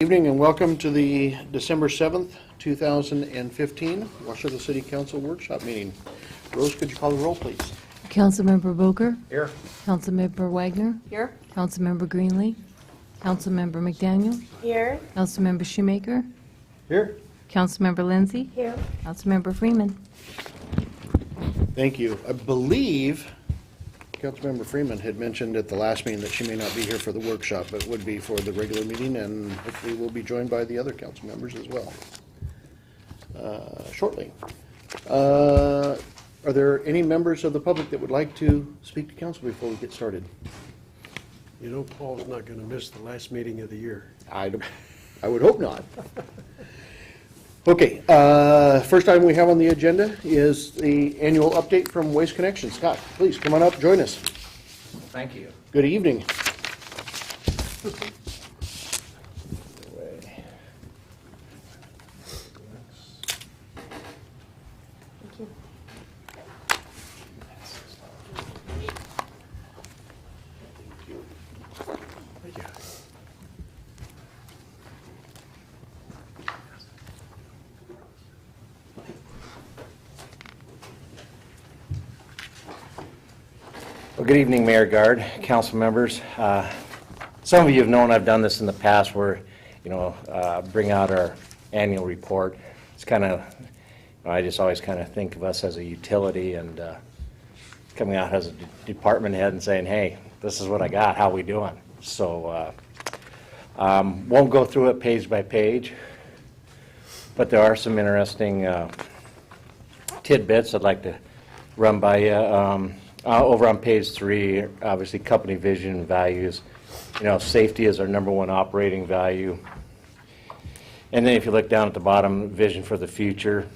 Evening and welcome to the December 7th, 2015 Washougal City Council Workshop Meeting. Rose, could you call the roll, please? Councilmember Boger. Here. Councilmember Wagner. Here. Councilmember Greenlee. Councilmember McDaniel. Here. Councilmember Shoemaker. Here. Councilmember Lindsay. Here. Councilmember Freeman. Thank you. I believe Councilmember Freeman had mentioned at the last meeting that she may not be here for the workshop, but would be for the regular meeting, and hopefully will be joined by the other council members as well shortly. Are there any members of the public that would like to speak to council before we get started? You know, Paul's not going to miss the last meeting of the year. I would hope not. Okay, first item we have on the agenda is the annual update from Waste Connection. Scott, please come on up, join us. Thank you. Good evening. Thank you. Well, good evening, Mayor Guard, council members. Some of you have known I've done this in the past where, bring out our annual report. It's kind of, I just always kind of think of us as a utility and coming out as a department head and saying, hey, this is what I got, how we doing? So won't go through it page by page, but there are some interesting tidbits I'd like to run by you. Over on page 3, obviously company vision and values. Safety is our #1 operating value. And then if you look down at the bottom, vision for the future.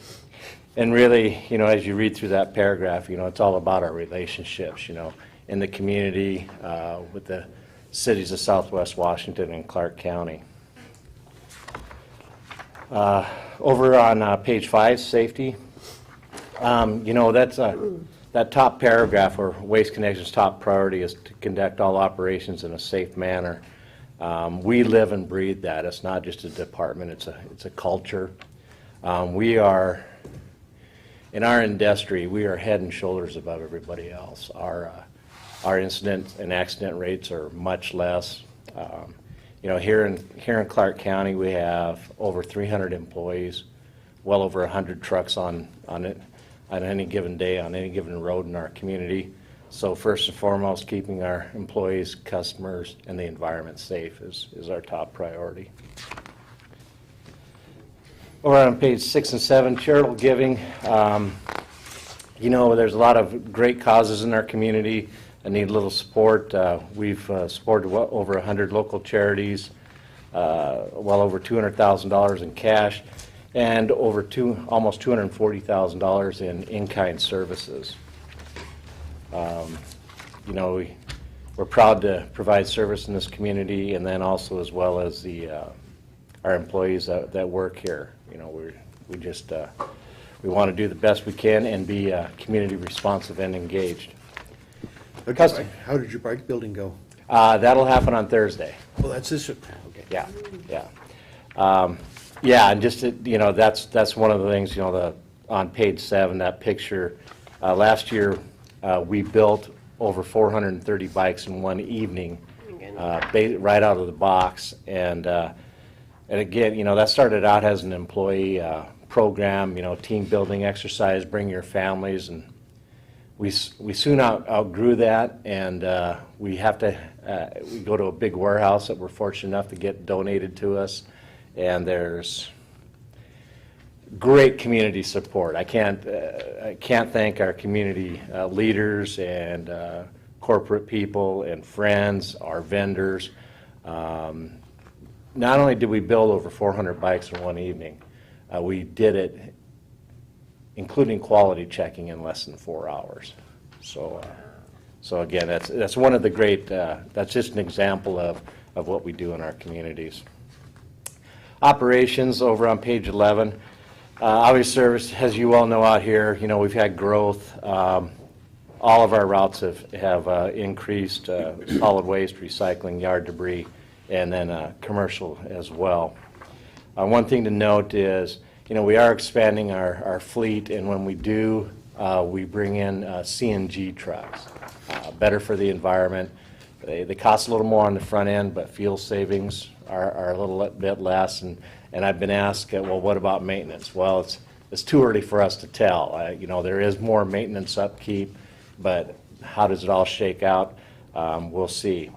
And really, as you read through that paragraph, it's all about our relationships, in the community, with the cities of Southwest Washington and Clark County. Over on page 5, safety. That's that top paragraph where Waste Connection's top priority is to conduct all operations in a safe manner. We live and breathe that. It's not just a department, it's a culture. We are, in our industry, we are head and shoulders above everybody else. Our incident and accident rates are much less. Here in Clark County, we have over 300 employees, well over 100 trucks on it. On any given day, on any given road in our community. So first and foremost, keeping our employees, customers, and the environment safe is our top priority. Over on page 6 and 7, charitable giving. There's a lot of great causes in our community that need a little support. We've supported over 100 local charities, well over $200,000 in cash, and over almost $240,000 in-kind services. We're proud to provide service in this community, and then also as well as our employees that work here. We just we want to do the best we can and be community responsive and engaged. How did your bike building go? That'll happen on Thursday. Well, that's this. Okay. Yeah. Yeah, and just that's one of the things. On page 7, that picture. Last year, we built over 430 bikes in one evening, right out of the box. And again, that started out as an employee program. Team building exercise, bring your families, and we soon outgrew that, and we have to we go to a big warehouse that we're fortunate enough to get donated to us. And there's great community support. I can't thank our community leaders and corporate people and friends, our vendors. Not only did we build over 400 bikes in one evening, we did it including quality checking in less than 4 hours. So again, that's one of the great. That's just an example of what we do in our communities. Operations over on page 11. Obvious service, as you all know out here, we've had growth. All of our routes have increased, solid waste, recycling, yard debris, and then commercial as well. One thing to note is, we are expanding our fleet, and when we do, we bring in CNG trucks. Better for the environment. They cost a little more on the front end, but fuel savings are a little bit less. And I've been asked, well, what about maintenance? Well, it's too early for us to tell. There is more maintenance upkeep, but how does it all shake out? We'll see.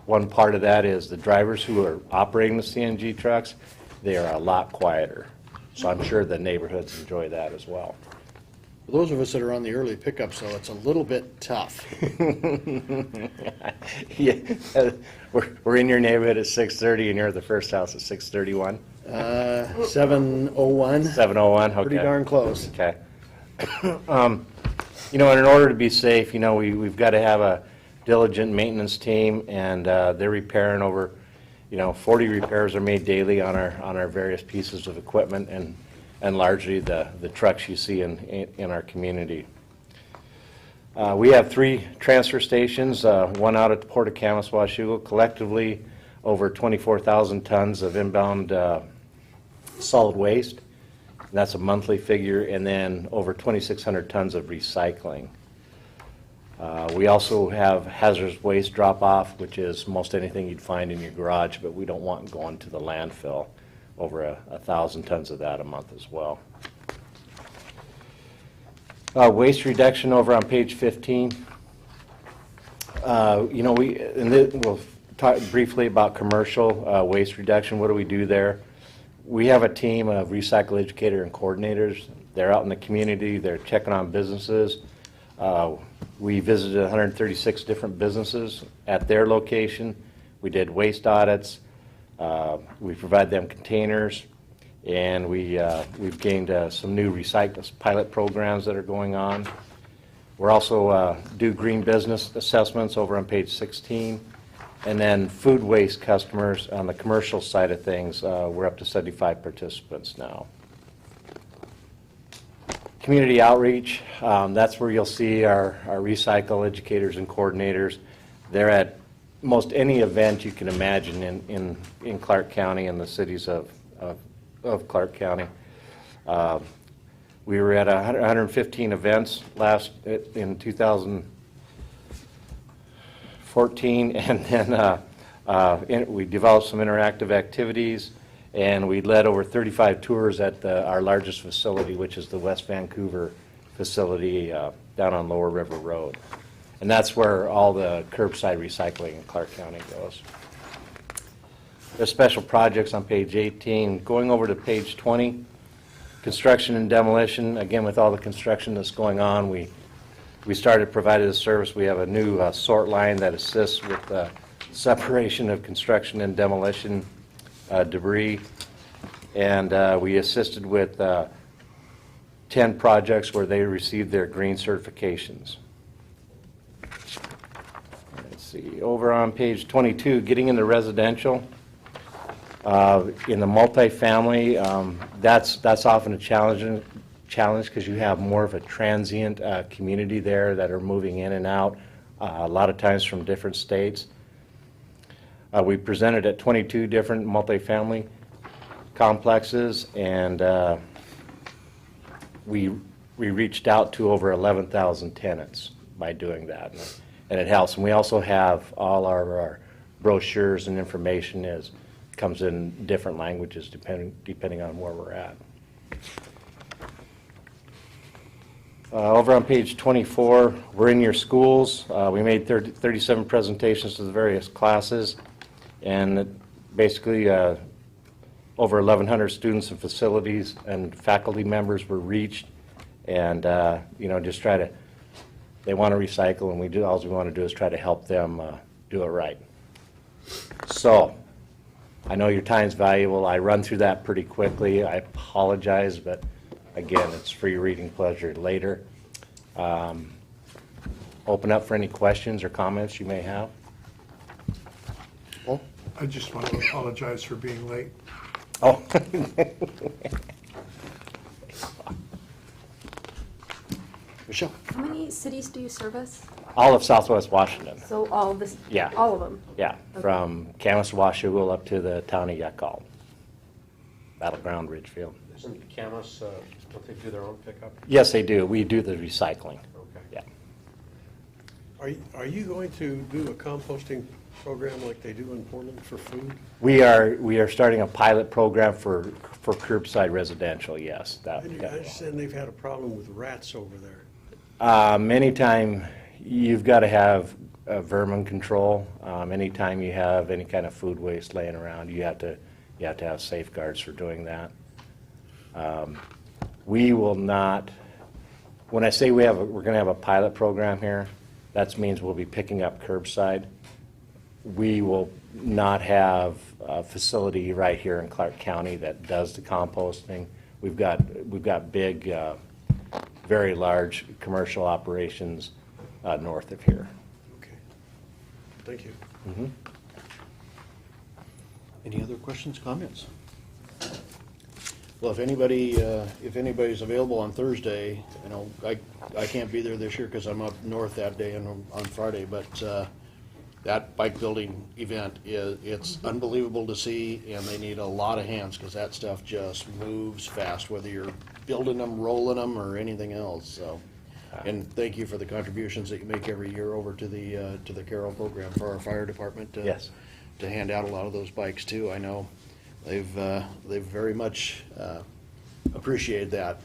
One part of that is the drivers who are operating the CNG trucks, they are a lot quieter. So I'm sure the neighborhoods enjoy that as well. For those of us that are on the early pickups, though, it's a little bit tough. Yeah, we're in your neighborhood at 6:30, and you're at the first house at 6:31? 7:01, 7:01, okay. pretty darn close. Okay. And in order to be safe, we've got to have a diligent maintenance team, and they're repairing over, 40 repairs are made daily on our various pieces of equipment, and largely the trucks you see in our community. We have 3 transfer stations, one out at the Port of Kaminista-Washougal, collectively over 24,000 tons of inbound solid waste. And that's a monthly figure, and then over 2,600 tons of recycling. We also have hazardous waste drop-off, which is most anything you'd find in your garage, but we don't want going to the landfill. Over 1,000 tons of that a month as well. Waste reduction over on page 15. We'll talk briefly about commercial waste reduction. What do we do there? We have a team of recycle educator and coordinators. They're out in the community. They're checking on businesses. We visited 136 different businesses at their location. We did waste audits. We provide them containers, and we've gained some new recycle pilot programs that are going on. We're also do green business assessments over on page 16, and then food waste customers on the commercial side of things. We're up to 75 participants now. Community outreach, that's where you'll see our recycle educators and coordinators. They're at most any event you can imagine in Clark County and the cities of Clark County. We were at 115 events in 2014, and then we developed some interactive activities, and we led over 35 tours at our largest facility, which is the West Vancouver facility down on Lower River Road. And that's where all the curbside recycling in Clark County goes. There's special projects on page 18. Going over to page 20, construction and demolition. Again, with all the construction that's going on, we started providing a service. We have a new sort line that assists with the separation of construction and demolition debris. And we assisted with 10 projects where they received their green certifications. See, over on page 22, getting into residential. In the multifamily, that's often a challenge because you have more of a transient community there that are moving in and out, a lot of times from different states. We presented at 22 different multifamily complexes, and we reached out to over 11,000 tenants by doing that. And it helps. And we also have all our brochures and information comes in different languages depending on where we're at. Over on page 24, we're in your schools. We made 37 presentations to the various classes, and basically over 1,100 students and facilities and faculty members were reached, and just try to. They want to recycle, and all we want to do is try to help them do it right. So, I know your time's valuable. I run through that pretty quickly. I apologize, but again, it's for your reading pleasure later. Open up for any questions or comments you may have. Paul? I just want to apologize for being late. Oh. Michelle? How many cities do you service? All of Southwest Washington, So all this, Yeah. all of them? yeah, from Camas, Washougal up to the town of Yakult. Battleground Ridgefield. Isn't Camus, don't they do their own pickup? Yes, they do. We do the recycling. Okay. Yeah. Are you going to do a composting program like they do in Portland for food? We are starting a pilot program for curbside residential, yes. I understand they've had a problem with rats over there. Anytime you've got to have vermin control, anytime you have any kind of food waste laying around, you have to have safeguards for doing that. We will not, when I say we're going to have a pilot program here, that means we'll be picking up curbside. We will not have a facility right here in Clark County that does the composting. We've got big, very large commercial operations north of here. Okay. Thank you. Any other questions, comments? Well, if anybody's available on Thursday, you know, I can't be there this year because I'm up north that day and on Friday, but that bike building event it's unbelievable to see, and they need a lot of hands because that stuff just moves fast, whether you're building them, rolling them, or anything else, so. And thank you for the contributions that you make every year over to the Carroll program for our fire department. Yes. To hand out a lot of those bikes too. I know they've very much appreciated that.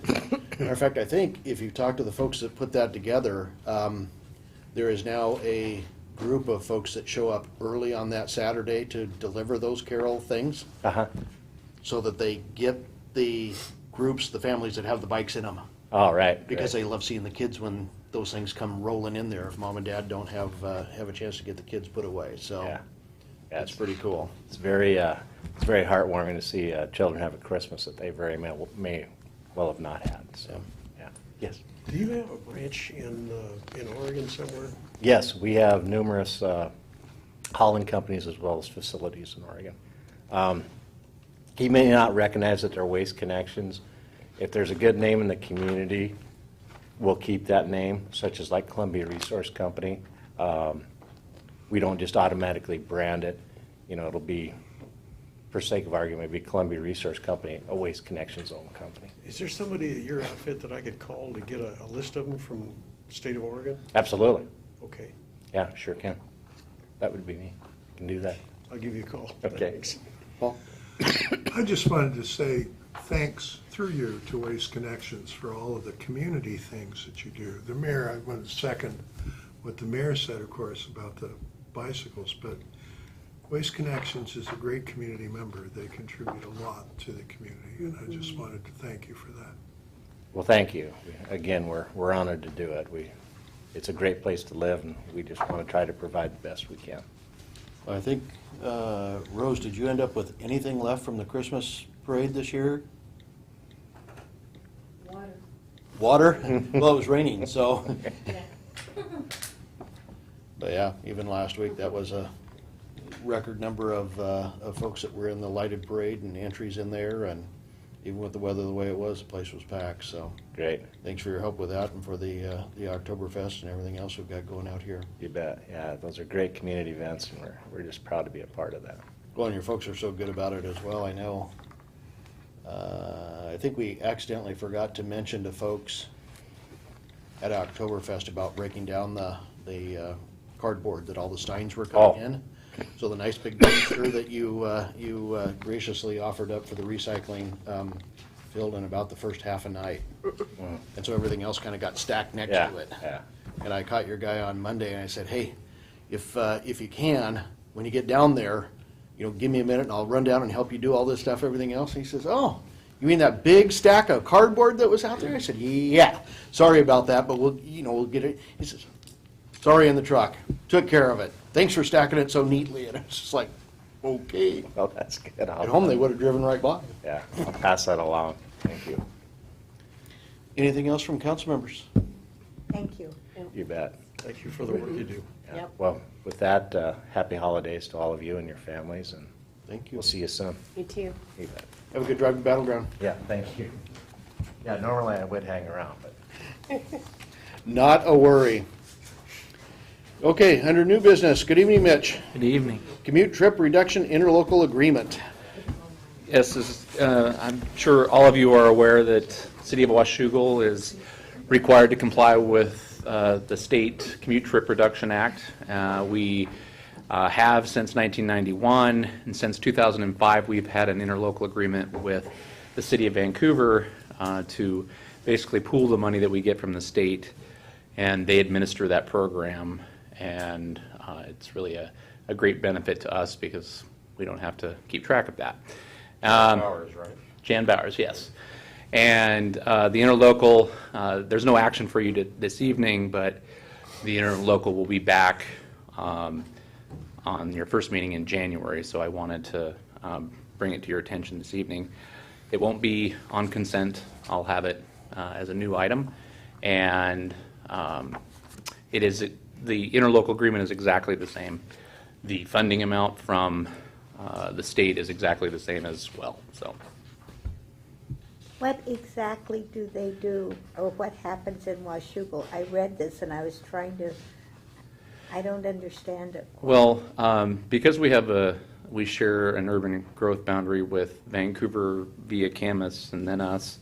Matter of fact, I think if you talk to the folks that put that together, there is now a group of folks that show up early on that Saturday to deliver those Carroll things, so that they get the groups, the families that have the bikes in them. All right. Because right. they love seeing the kids when those things come rolling in there, if mom and dad don't have a chance to get the kids put away, so. Yeah. That's pretty cool. It's very heartwarming to see children have a Christmas that they may well have not had, so, yeah. Yes. Do you have a branch in Oregon somewhere? Yes, we have numerous hauling companies as well as facilities in Oregon. He may not recognize that they're Waste Connections. If there's a good name in the community, we'll keep that name, such as like Columbia Resource Company. We don't just automatically brand it. You know, it'll be, for sake of argument, be Columbia Resource Company, a Waste Connections owned company. Is there somebody at your outfit that I could call to get a list of them from the state of Oregon? Absolutely. Okay, Yeah, sure can. That would be me. Can do that. I'll give you a call. Okay. Thanks. Paul? I just wanted to say thanks through you to Waste Connections for all of the community things that you do. The mayor, I want to second what the mayor said, of course, about the bicycles, but Waste Connections is a great community member. They contribute a lot to the community, and I just wanted to thank you for that. Well, thank you. Again, we're honored to do it. It's a great place to live, and we just want to try to provide the best we can. I think, Rose, did you end up with anything left from the Christmas parade this year? Water? Well, it was raining, so. But yeah, even last week, that was a record number of folks that were in the lighted parade and entries in there, and even with the weather the way it was, the place was packed, so. Great. Thanks for your help with that and for the Oktoberfest and everything else we've got going out here. You bet. Yeah, those are great community events, and we're just proud to be a part of that. Well, and your folks are so good about it as well, I know. I think we accidentally forgot to mention to folks at Oktoberfest about breaking down the cardboard that all the steins were coming in. So the nice big dumpster that you graciously offered up for the recycling filled in about the first half a night. And so everything else kind of got stacked next Yeah, to it. yeah. And I caught your guy on Monday and I said, hey, if you can, when you get down there, give me a minute and I'll run down and help you do all this stuff, everything else. And he says, oh, you mean that big stack of cardboard that was out there? I said, yeah, sorry about that, but we'll get it. He says, sorry in the truck, took care of it. Thanks for stacking it so neatly. And it's just like, okay. Well, that's good. At home, they would have driven right by. Yeah, I'll pass that along. Thank you. Anything else from council members? Thank you. You bet. Thank you for the work you do. Yeah. Yep. Well, with that, happy holidays to all of you and your families, and Thank you. we'll see you soon. You too. You bet. Have a good drive to Battleground. Yeah, thank you. Yeah, normally I would hang around, but Not a worry. Okay, under new business, good evening, Mitch. Good evening. Commute trip reduction interlocal agreement. Yes, I'm sure all of you are aware that City of Washougal is required to comply with the State Commute Trip Reduction Act. We have since 1991, and since 2005, we've had an interlocal agreement with the City of Vancouver to basically pool the money that we get from the state, and they administer that program. And it's really a great benefit to us because we don't have to keep track of that. Bowers, right? Jan Bowers, yes. And the interlocal, there's no action for you this evening, but the interlocal will be back on your first meeting in January, so I wanted to bring it to your attention this evening. It won't be on consent. I'll have it as a new item. And it is, the interlocal agreement is exactly the same. The funding amount from the state is exactly the same as well, so. What exactly do they do, or what happens in Washougal? I read this and I was trying to, I don't understand it. Well, because we share an urban growth boundary with Vancouver via Camas and then us,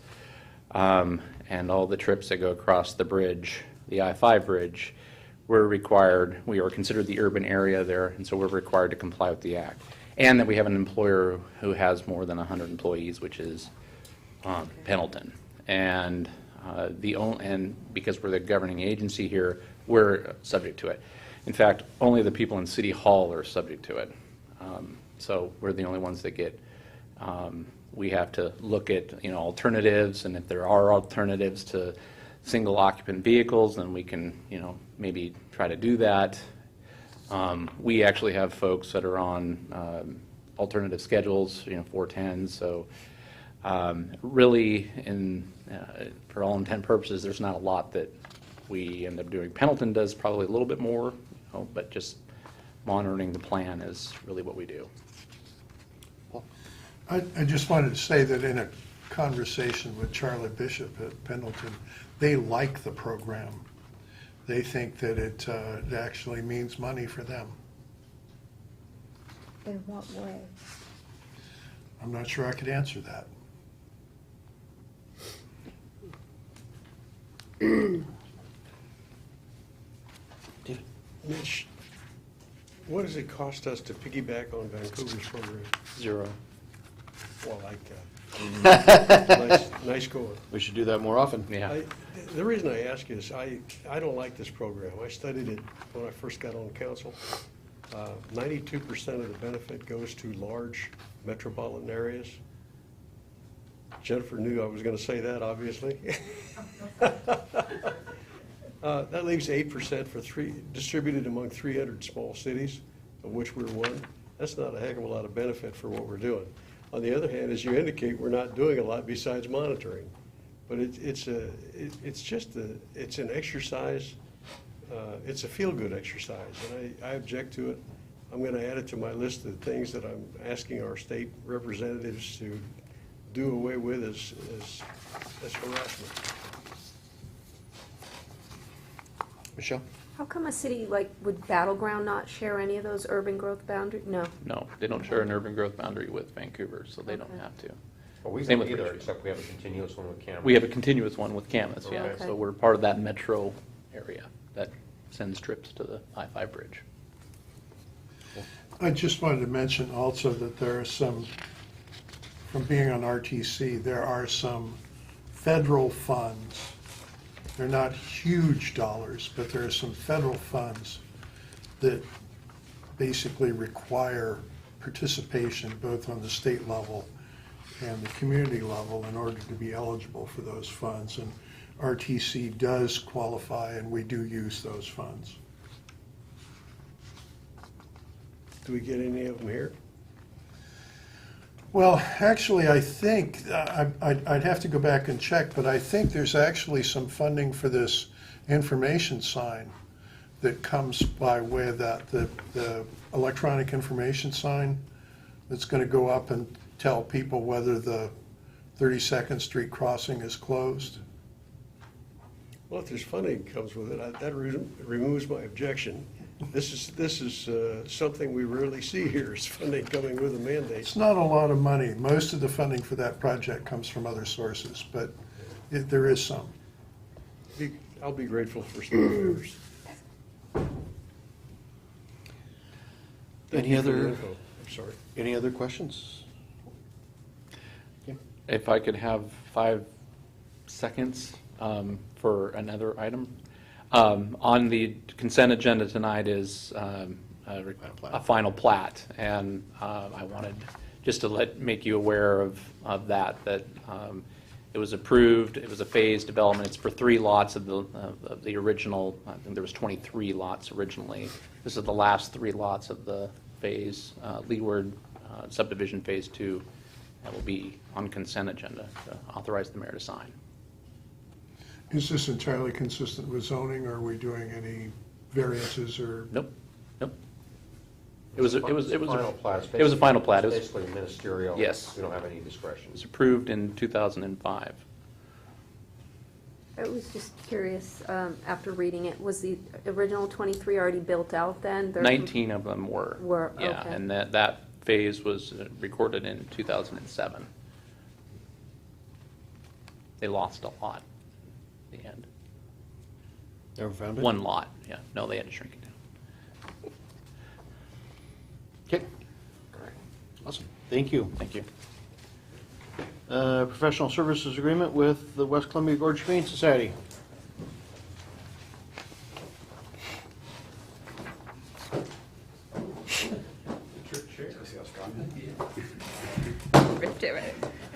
and all the trips that go across the bridge, the I-5 bridge, we are considered the urban area there, and so we're required to comply with the act. And that we have an employer who has more than 100 employees, which is Pendleton. And because we're the governing agency here, we're subject to it. In fact, only the people in City Hall are subject to it. So we're the only ones that get, we have to look at, alternatives, and if there are alternatives to single occupant vehicles, then we can, maybe try to do that. We actually have folks that are on alternative schedules, 410s, so really, for all intent purposes, there's not a lot that we end up doing. Pendleton does probably a little bit more, but just monitoring the plan is really what we do. I just wanted to say that in a conversation with Charlie Bishop at Pendleton, they like the program. They think that it actually means money for them. In what way? I'm not sure I could answer that. Mitch, what does it cost us to piggyback on Vancouver's program? Zero. Well, I like that. Nice going. We should do that more often. Yeah. The reason I ask is, I don't like this program. I studied it when I first got on council. 92% of the benefit goes to large metropolitan areas. Jennifer knew I was going to say that, obviously. That leaves 8% distributed among 300 small cities, of which we're one. That's not a heck of a lot of benefit for what we're doing. On the other hand, as you indicate, we're not doing a lot besides monitoring. But it's an exercise. It's a feel-good exercise, and I object to it. I'm going to add it to my list of things that I'm asking our state representatives to do away with as harassment. Michelle? How come a city would Battleground not share any of those urban growth boundaries? No. No, they don't share an urban growth boundary with Vancouver, so they don't Okay. have to. Well, we Same don't with either, Richmond. except we have a continuous one with Cameron. We have a continuous one with Camas, yeah, Okay. so we're part of that metro area that sends trips to the I-5 bridge. I just wanted to mention also that there are some, from being on RTC, there are some federal funds. They're not huge dollars, but there are some federal funds that basically require participation both on the state level and the community level in order to be eligible for those funds. And RTC does qualify, and we do use those funds. Do we get any of them here? Well, actually, I think, I'd have to go back and check, but I think there's actually some funding for this information sign that comes by way of that, the electronic information sign that's going to go up and tell people whether the 32nd Street crossing is closed. Well, if there's funding comes with it, that removes my objection. This is something we rarely see here, is funding coming with a mandate. It's not a lot of money. Most of the funding for that project comes from other sources, but there is some. I'll be grateful for some favors. Thank Any you for the other- info. I'm sorry. Any other questions? If I could have 5 seconds for another item. On the consent agenda tonight is a final plat, and I wanted just to make you aware of that it was approved. It was a phased development. It's for 3 lots of the original. I think there was 23 lots originally. This is the last 3 lots of the phase, Leeward subdivision phase 2. That will be on consent agenda to authorize the mayor to sign. Is this entirely consistent with zoning, or are we doing any variances or? Nope. It was Final plat. It was a final plat. It It's was, basically ministerial. Yes. We don't have any discretion. it was approved in 2005. I was just curious, after reading it, was the original 23 already built out then? 19 of them were. Were, Yeah, okay. and that phase was recorded in 2007. They lost a lot at the end. Ever found it? 1 lot, yeah. No, they had to shrink it down. Okay. Awesome. Thank you. Thank you. Professional services agreement with the West Columbia Gorge Humane Society.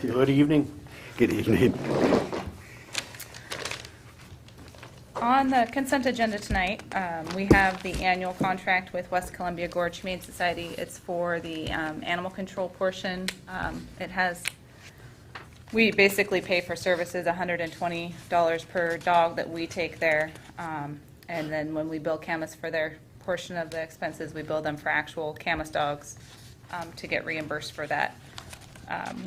Good evening. Good evening. On the consent agenda tonight, we have the annual contract with West Columbia Gorge Humane Society. It's for the animal control portion. We basically pay for services $120 per dog that we take there. And then when we bill Camus for their portion of the expenses, we bill them for actual Camus dogs to get reimbursed for that.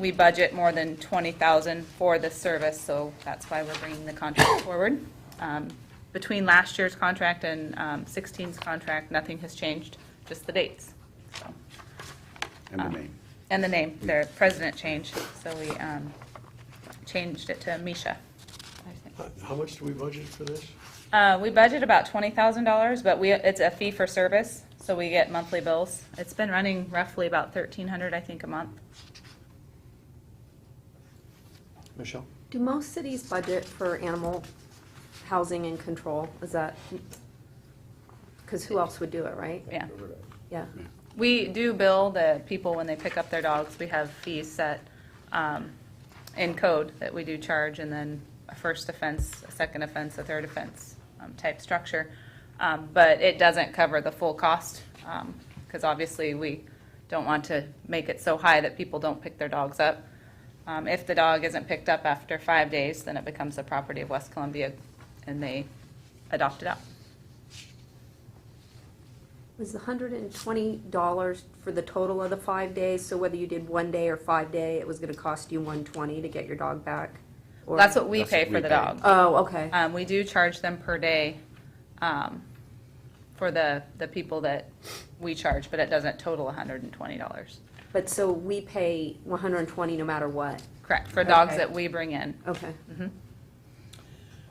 We budget more than $20,000 for this service, so that's why we're bringing the contract forward. Between last year's contract and 16's contract, nothing has changed, just the dates. So, And the name. and the name, their president changed, so we changed it to Misha. How much do we budget for this? We budget about $20,000, but it's a fee for service, so we get monthly bills. It's been running roughly about $1,300, I think, a month. Michelle? Do most cities budget for animal housing and control? Is that, because who else would do it, right? Yeah. Yeah. We do bill the people when they pick up their dogs. We have fees set in code that we do charge, and then a first offense, a second offense, a third offense type structure. But it doesn't cover the full cost, because obviously we don't want to make it so high that people don't pick their dogs up. If the dog isn't picked up after 5 days, then it becomes the property of West Columbia, and they adopt it out. Was the $120 for the total of the 5 days? So whether you did 1 day or 5 day, it was going to cost you $120 to get your dog back? Or- That's what we That's pay what for we the pay. dog. Oh, okay. We do charge them per day for the people that we charge, but it doesn't total $120. But so we pay $120 no matter what? Correct, for dogs Okay. that we bring in. Okay.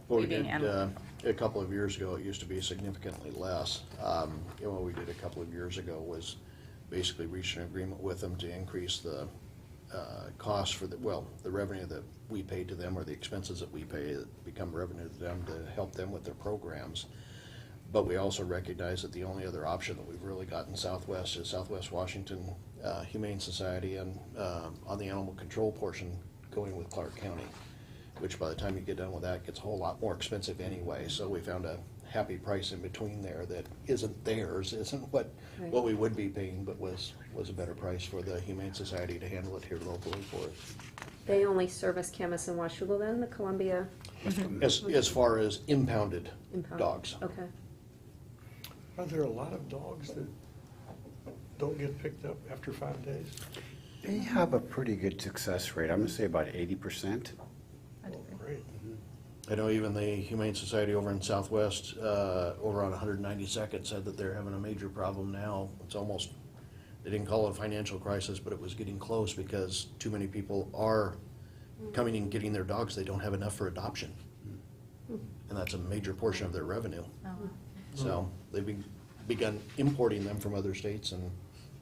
What we Leaving did animal. a couple of years ago, it used to be significantly less. What we did a couple of years ago was basically reach an agreement with them to increase the cost for the revenue that we pay to them, or the expenses that we pay that become revenue to them to help them with their programs. But we also recognize that the only other option that we've really got in Southwest is Southwest Washington Humane Society, and on the animal control portion, going with Clark County, which by the time you get done with that, gets a whole lot more expensive anyway. So we found a happy price in between there that isn't theirs, isn't what we would be paying, but was a better price for the Humane Society to handle it here locally for us. They only service Camas and Washougal then, the Columbia As far as impounded impound? dogs. Okay. Are there a lot of dogs that don't get picked up after 5 days? They have a pretty good success rate. I'm going to say about 80%. Oh, great. I know even the Humane Society over in Southwest, over on 192nd, said that they're having a major problem now. It's almost, they didn't call it a financial crisis, but it was getting close because too many people are coming and getting their dogs. They don't have enough for adoption. And that's a major portion of their revenue. So they've begun importing them from other states, and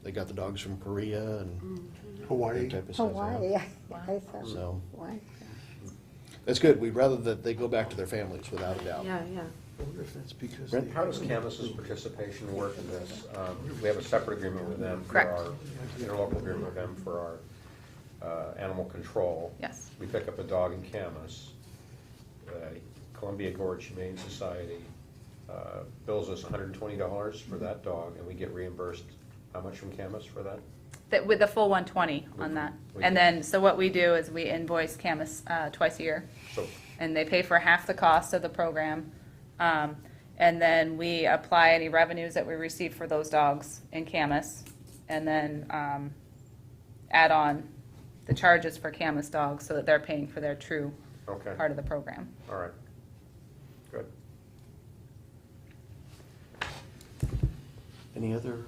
they got the dogs from Korea and Hawaii. that type of stuff. Hawaii, I thought, So Hawaii. that's good. We'd rather that they go back to their families, without a doubt. Yeah, yeah. I wonder if that's because Brent? they. How does Canvas's participation work in this? We have a separate agreement with them for Correct. our, interlocal agreement with them for our animal control. Yes. We pick up a dog in Camas. Columbia Gorge Humane Society bills us $120 for that dog, and we get reimbursed how much from Camas for that? That, with the full 120 on that. And then, so what we do is we invoice Camus twice a year, So, and they pay for half the cost of the program. And then we apply any revenues that we receive for those dogs in Camus, and then add on the charges for Camus dogs so that they're paying for their true okay, part of the program. all right, good. Any other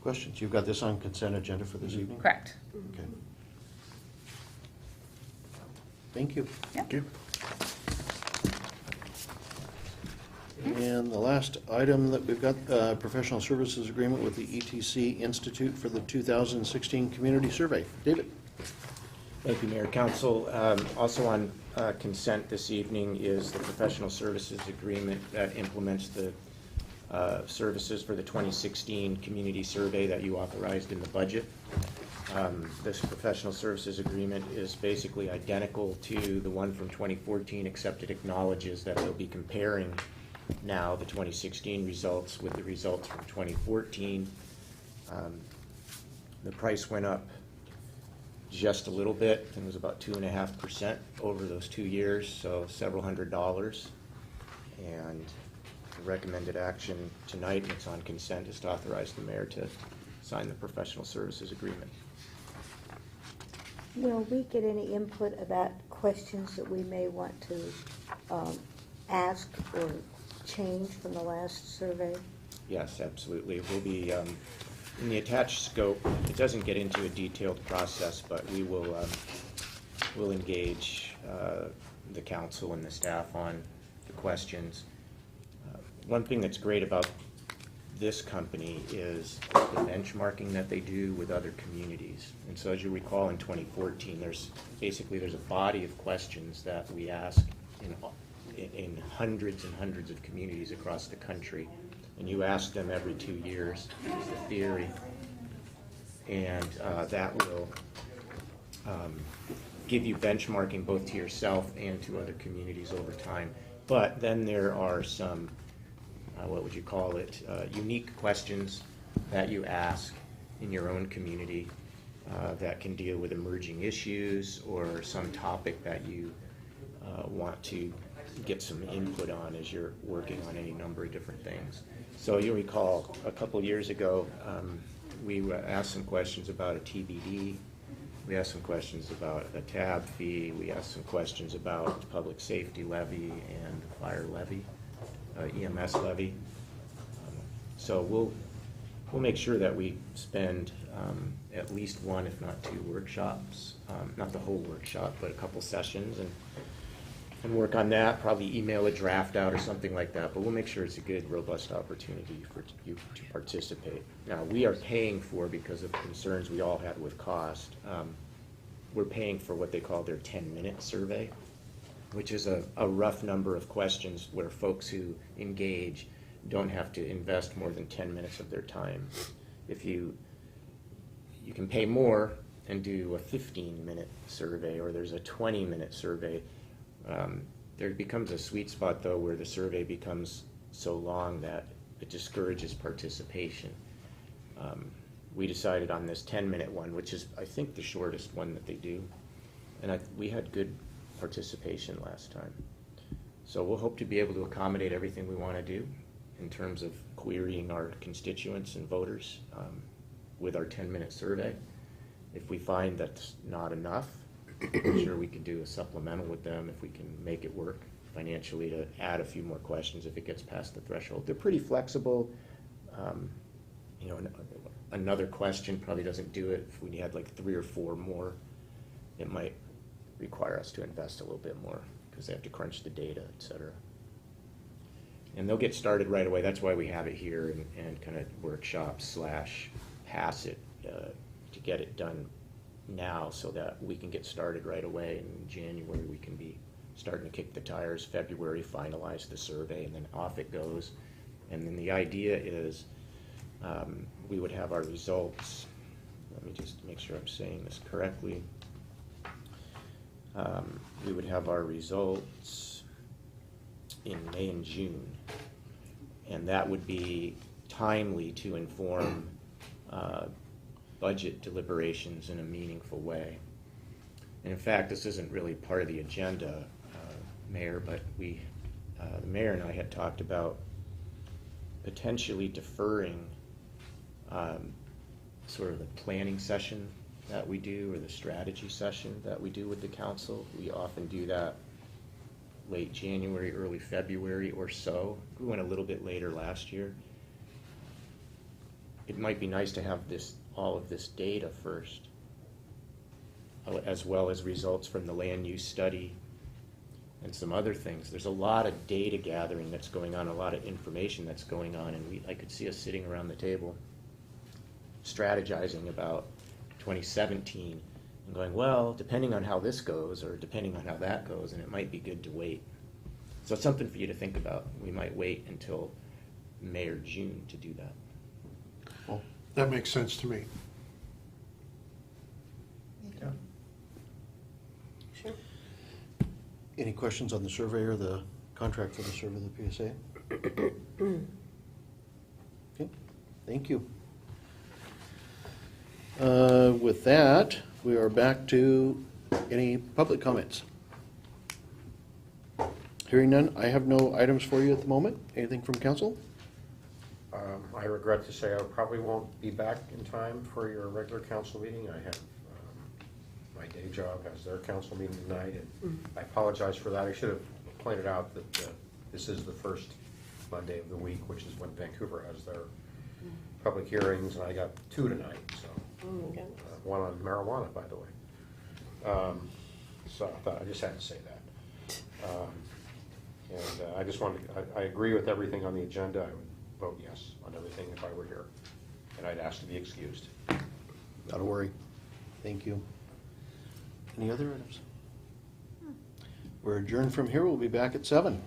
questions? You've got this on consent agenda for this evening? Correct. Okay. Thank you. Yep. And the last item that we've got, professional services agreement with the ETC Institute for the 2016 Community Survey. David? Thank you, Mayor. Council. Also on consent this evening is the professional services agreement that implements the services for the 2016 community survey that you authorized in the budget. This professional services agreement is basically identical to the one from 2014, except it acknowledges that they'll be comparing now the 2016 results with the results from 2014. The price went up just a little bit. It was about 2.5% over those 2 years, so several $100s. And the recommended action tonight, and it's on consent, is to authorize the mayor to sign the professional services agreement. Will we get any input about questions that we may want to ask or change from the last survey? Yes, absolutely. It will be, in the attached scope, it doesn't get into a detailed process, but we will, we'll engage the council and the staff on the questions. One thing that's great about this company is the benchmarking that they do with other communities. And so as you recall, in 2014, there's a body of questions that we ask in hundreds and hundreds of communities across the country. And you ask them every 2 years, is the theory. And that will give you benchmarking both to yourself and to other communities over time. But then there are some, what would you call it, unique questions that you ask in your own community that can deal with emerging issues or some topic that you want to get some input on as you're working on any number of different things. So you'll recall a couple years ago, we asked some questions about a TBD. We asked some questions about a tab fee. We asked some questions about public safety levy and fire levy, EMS levy. So we'll make sure that we spend at least one, if not two workshops, not the whole workshop, but a couple sessions, and work on that, probably email a draft out or something like that, but we'll make sure it's a good, robust opportunity for you to participate. Now, we are paying for, because of concerns we all had with cost, we're paying for what they call their 10-minute survey, which is a rough number of questions where folks who engage don't have to invest more than 10 minutes of their time. If you can pay more and do a 15-minute survey, or there's a 20-minute survey. There becomes a sweet spot, though, where the survey becomes so long that it discourages participation. We decided on this 10-minute one, which is, I think, the shortest one that they do. And we had good participation last time. So we'll hope to be able to accommodate everything we want to do in terms of querying our constituents and voters with our 10-minute survey. If we find that's not enough, I'm sure we could do a supplemental with them if we can make it work. financially to add a few more questions if it gets past the threshold. They're pretty flexible. You know, another question probably doesn't do it. If we had like 3 or 4 more, it might require us to invest a little bit more because they have to crunch the data, et cetera. And they'll get started right away. That's why we have it here and kind of workshop / pass it to get it done now so that we can get started right away. In January, we can be starting to kick the tires. February, finalize the survey, and then off it goes. And then the idea is we would have our results. Let me just make sure I'm saying this correctly. We would have our results in May and June, and that would be timely to inform budget deliberations in a meaningful way. And in fact, this isn't really part of the agenda, Mayor, but the Mayor and I had talked about potentially deferring sort of the planning session that we do or the strategy session that we do with the council. We often do that late January, early February or so. We went a little bit later last year. It might be nice to have all of this data first, as well as results from the land use study and some other things. There's a lot of data gathering that's going on, a lot of information that's going on, and I could see us sitting around the table strategizing about 2017 and going, well, depending on how this goes or depending on how that goes, and it might be good to wait. So it's something for you to think about. We might wait until May or June to do that. Well, that makes sense to me. Yeah. Sure. Any questions on the survey or the contract for the survey of the PSA? Okay, thank you. With that, we are back to any public comments. Hearing none, I have no items for you at the moment. Anything from council? I regret to say I probably won't be back in time for your regular council meeting. I have, my day job has their council meeting tonight, and I apologize for that. I should have pointed out that this is the first Monday of the week, which is when Vancouver has their public hearings, and I got 2 tonight, so. One on marijuana, by the way. So I thought I just had to say that. And I just wanted, I agree with everything on the agenda. I would vote yes on everything if I were here. And I'd ask to be excused. Not a worry. Thank you. Any other items? We're adjourned from here. We'll be back at 7.